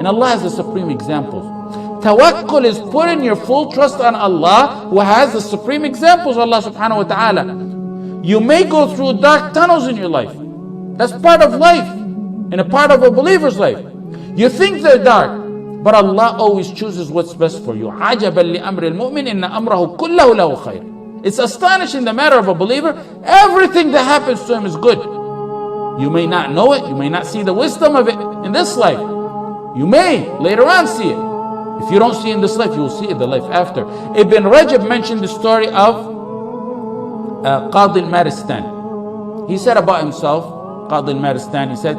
And Allah has the supreme examples. Tawakkul is putting your full trust on Allah, who has the supreme examples, Allah subhanahu wa ta'ala. You may go through dark tunnels in your life. That's part of life, and a part of a believer's life. You think they're dark, but Allah always chooses what's best for you. عَجَبًا لِأَمْرِ الْمُؤْمِنِ إِنَّ أَمْرَهُ كُلَّهُ لَهُ خَيْرٌ. It's astonishing, the matter of a believer. Everything that happens to him is good. You may not know it. You may not see the wisdom of it in this life. You may later on see it. If you don't see it in this life, you will see it in the life after. Ibn Rajab mentioned the story of Qadi al-Maristan. He said about himself, Qadi al-Maristan, he said,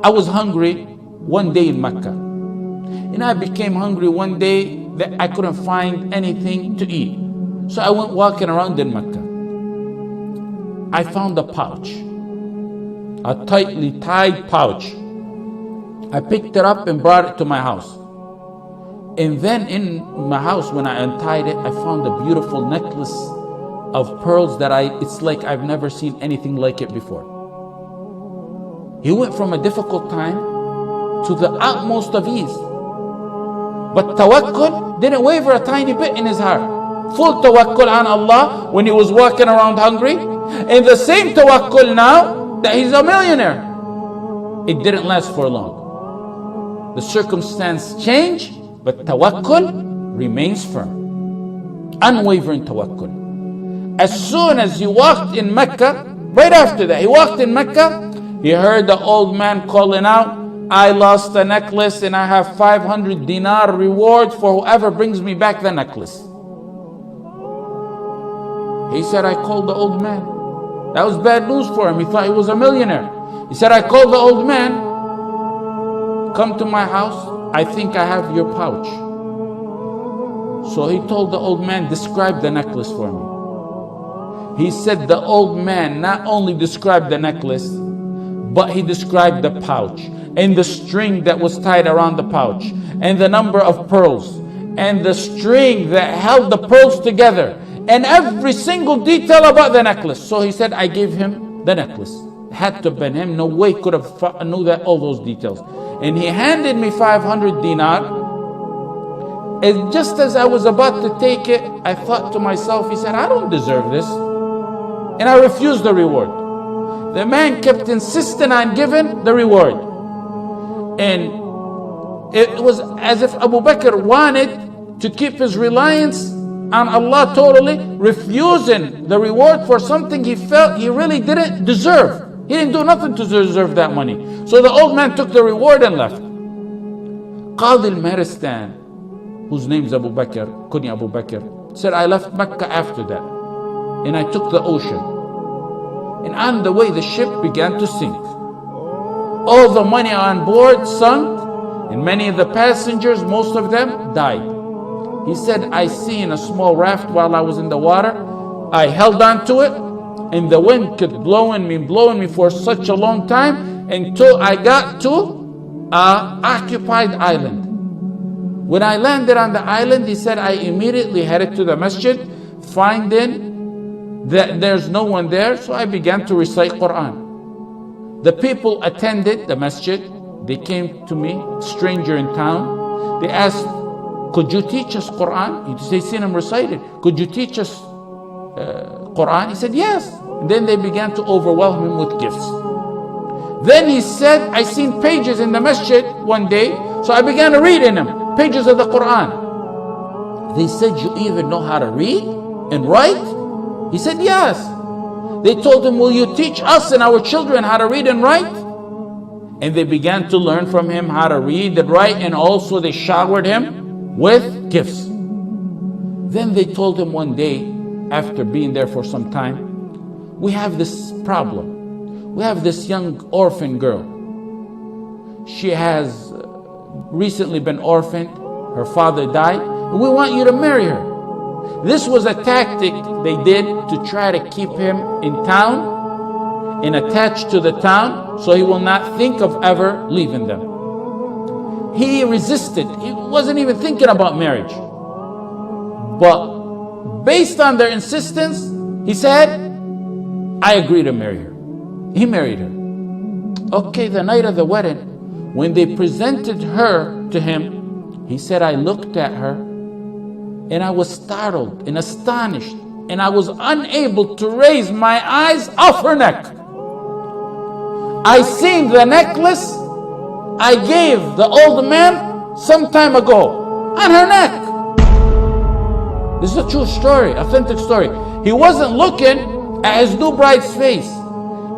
I was hungry one day in Mecca. And I became hungry one day that I couldn't find anything to eat. So I went walking around in Mecca. I found a pouch, a tightly tied pouch. I picked it up and brought it to my house. And then in my house, when I untied it, I found a beautiful necklace of pearls that it's like I've never seen anything like it before. He went from a difficult time to the utmost of ease. But tawakkul didn't waver a tiny bit in his heart. Full tawakkul on Allah when he was walking around hungry. And the same tawakkul now that he's a millionaire. It didn't last for long. The circumstance changed, but tawakkul remains firm. Unwavering tawakkul. As soon as he walked in Mecca, right after that, he walked in Mecca, he heard the old man calling out, I lost a necklace and I have 500 dinar reward for whoever brings me back the necklace. He said, I called the old man. That was bad news for him. He thought he was a millionaire. He said, I called the old man. Come to my house. I think I have your pouch. So he told the old man, describe the necklace for me. He said the old man not only described the necklace, but he described the pouch and the string that was tied around the pouch and the number of pearls and the string that held the pearls together and every single detail about the necklace. So he said, I gave him the necklace. It had to have been him. No way could have knew that all those details. And he handed me 500 dinar. And just as I was about to take it, I thought to myself, he said, I don't deserve this. And I refused the reward. The man kept insisting on giving the reward. And it was as if Abu Bakr wanted to keep his reliance on Allah totally, refusing the reward for something he felt he really didn't deserve. He didn't do nothing to deserve that money. So the old man took the reward and left. Qadi al-Maristan, whose name is Abu Bakr, Kunya Abu Bakr, said, I left Mecca after that. And I took the ocean. And on the way, the ship began to sink. All the money on board sunk, and many of the passengers, most of them, died. He said, I seen a small raft while I was in the water. I held on to it, and the wind kept blowing me for such a long time until I got to an occupied island. When I landed on the island, he said, I immediately headed to the masjid, finding that there's no one there, so I began to recite Quran. The people attended the masjid. They came to me, stranger in town. They asked, could you teach us Quran? They seen him recite it. Could you teach us Quran? He said, yes. And then they began to overwhelm him with gifts. Then he said, I seen pages in the masjid one day, so I began to read in them, pages of the Quran. They said, you even know how to read and write? He said, yes. They told him, will you teach us and our children how to read and write? And they began to learn from him how to read and write, and also they showered him with gifts. Then they told him one day, after being there for some time, we have this problem. We have this young orphan girl. She has recently been orphaned. Her father died, and we want you to marry her. This was a tactic they did to try to keep him in town and attached to the town so he will not think of ever leaving them. He resisted. He wasn't even thinking about marriage. But based on their insistence, he said, I agree to marry her. He married her. Okay, the night of the wedding, when they presented her to him, he said, I looked at her and I was startled and astonished, and I was unable to raise my eyes off her neck. I seen the necklace I gave the old man some time ago on her neck. This is a true story, authentic story. He wasn't looking at his new bride's face,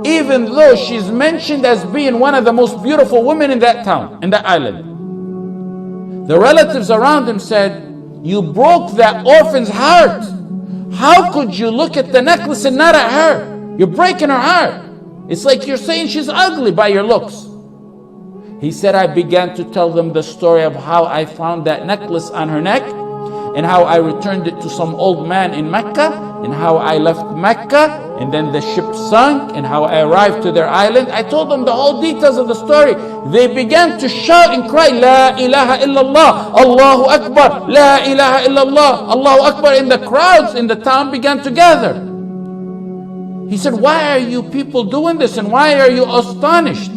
even though she's mentioned as being one of the most beautiful women in that town, in that island. The relatives around him said, you broke that orphan's heart. How could you look at the necklace and not at her? You're breaking her heart. It's like you're saying she's ugly by your looks. He said, I began to tell them the story of how I found that necklace on her neck, and how I returned it to some old man in Mecca, and how I left Mecca, and then the ship sunk, and how I arrived to their island. I told them the whole details of the story. They began to shout and cry, La ilaha illallah, Allahu Akbar, La ilaha illallah, Allahu Akbar. And the crowds in the town began to gather. He said, why are you people doing this, and why are you astonished?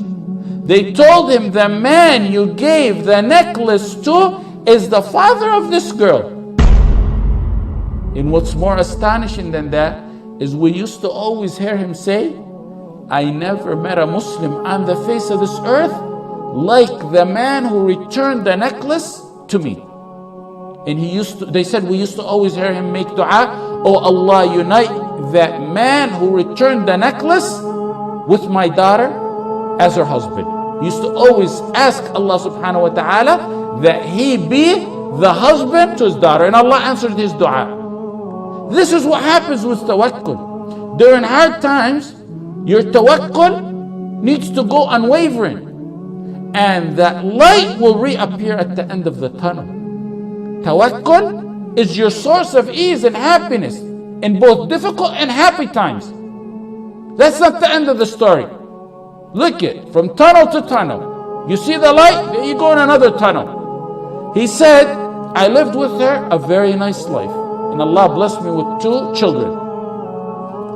They told him, the man you gave the necklace to is the father of this girl. And what's more astonishing than that is we used to always hear him say, I never met a Muslim on the face of this earth like the man who returned the necklace to me. And they said we used to always hear him make dua, oh Allah, unite that man who returned the necklace with my daughter as her husband. He used to always ask Allah subhanahu wa ta'ala that he be the husband to his daughter, and Allah answered his dua. This is what happens with tawakkul. During hard times, your tawakkul needs to go unwavering, and that light will reappear at the end of the tunnel. Tawakkul is your source of ease and happiness in both difficult and happy times. That's not the end of the story. Look it, from tunnel to tunnel. You see the light, then you go in another tunnel. He said, I lived with her a very nice life, and Allah blessed me with 2 children.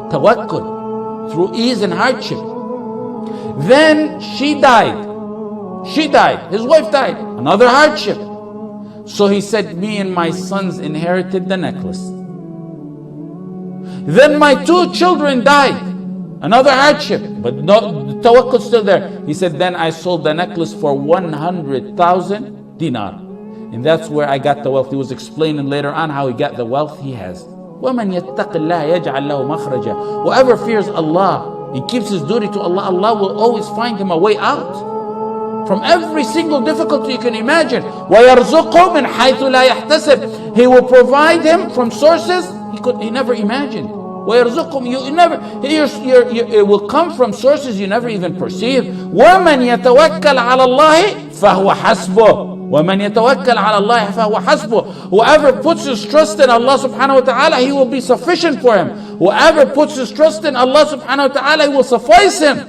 Tawakkul, through ease and hardship. Then she died. His wife died. Another hardship. So he said, me and my sons inherited the necklace. Then my 2 children died. Another hardship, but no, the tawakkul still there. He said, then I sold the necklace for 100,000 dinar. And that's where I got the wealth. He was explaining later on how he got the wealth he has. وَمَنْ يَتَّقِ اللَّهَ يَجْعَلْ لَهُ مَخْرَجًا. Whoever fears Allah, he keeps his duty to Allah, Allah will always find him a way out from every single difficulty you can imagine. وَيَرْزُقْهُ مِنْ حَيْثُ لَا يَحْتَسِبْ. He will provide him from sources he never imagined. وَيَرْزُقْهُم, it will come from sources you never even perceive. وَمَنْ يَتَوَكَّلْ عَلَى اللَّهِ فَهُوَ حَسْبُهُ. وَمَنْ يَتَوَكَّلْ عَلَى اللَّهِ فَهُوَ حَسْبُهُ. Whoever puts his trust in Allah subhanahu wa ta'ala, he will be sufficient for him. Whoever puts his trust in Allah subhanahu wa ta'ala, he will suffice him.